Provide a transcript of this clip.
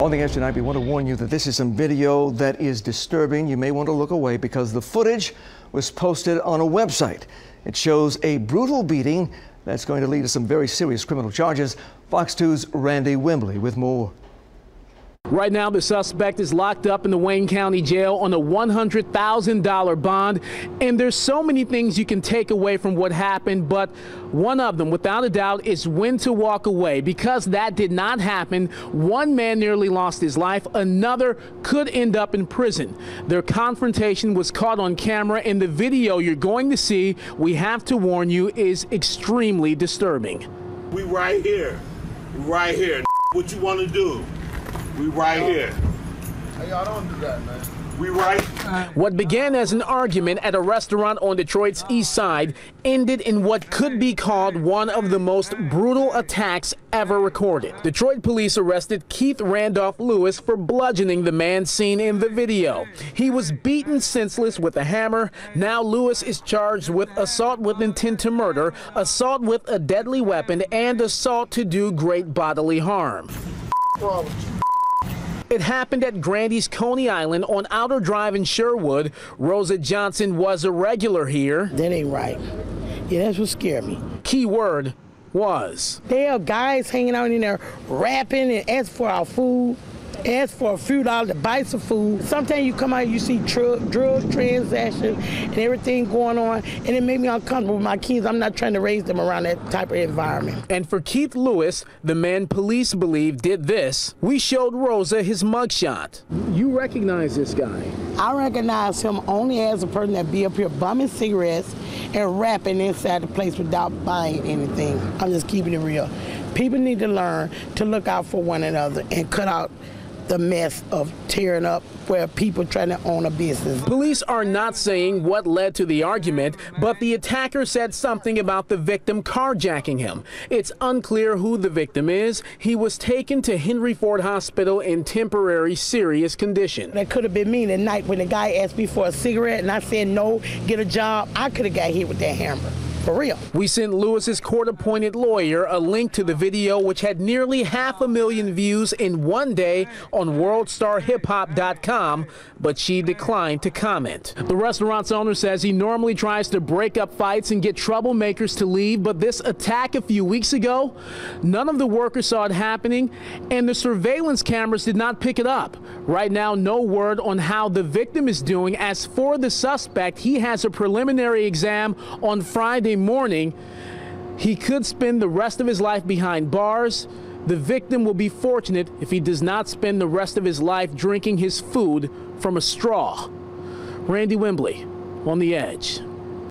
On the edge tonight, we want to warn you that this is some video that is disturbing. You may want to look away because the footage was posted on a website. It shows a brutal beating that's going to lead to some very serious criminal charges. Fox 2's Randy Wembley with more. Right now, the suspect is locked up in the Wayne County Jail on a $100,000 bond. And there's so many things you can take away from what happened, but one of them, without a doubt, is when to walk away. Because that did not happen, one man nearly lost his life. Another could end up in prison. Their confrontation was caught on camera, and the video you're going to see, we have to warn you, is extremely disturbing. We right here. Right here. What you want to do? We right here. Hey, y'all don't do that, man. We right. What began as an argument at a restaurant on Detroit's east side ended in what could be called one of the most brutal attacks ever recorded. Detroit police arrested Keith Randolph Lewis for bludgeoning the man seen in the video. He was beaten senseless with a hammer. Now Lewis is charged with assault with intent to murder, assault with a deadly weapon, and assault to do great bodily harm. It happened at Grandy's Coney Island on Outer Drive in Sherwood. Rosa Johnson was a regular here. That ain't right. Yeah, that's what scared me. Key word was. They have guys hanging out in there rapping and asking for our food, ask for a few dollars to buy some food. Sometimes you come out, you see drug transactions and everything going on, and it made me uncomfortable with my kids. I'm not trying to raise them around that type of environment. And for Keith Lewis, the man police believe did this, we showed Rosa his mugshot. You recognize this guy? I recognize him only as a person that be up here bumming cigarettes and rapping inside the place without buying anything. I'm just keeping it real. People need to learn to look out for one another and cut out the mess of tearing up where people trying to own a business. Police are not saying what led to the argument, but the attacker said something about the victim carjacking him. It's unclear who the victim is. He was taken to Henry Ford Hospital in temporary serious condition. That could have been me the night when the guy asked me for a cigarette and I said no, get a job. I could have got hit with that hammer. For real. We sent Lewis's court-appointed lawyer a link to the video, which had nearly 500,000 views in one day on worldstarhiphop.com, but she declined to comment. The restaurant's owner says he normally tries to break up fights and get troublemakers to leave, but this attack a few weeks ago, none of the workers saw it happening, and the surveillance cameras did not pick it up. Right now, no word on how the victim is doing. As for the suspect, he has a preliminary exam on Friday morning. He could spend the rest of his life behind bars. The victim will be fortunate if he does not spend the rest of his life drinking his food from a straw. Randy Wembley, On the Edge.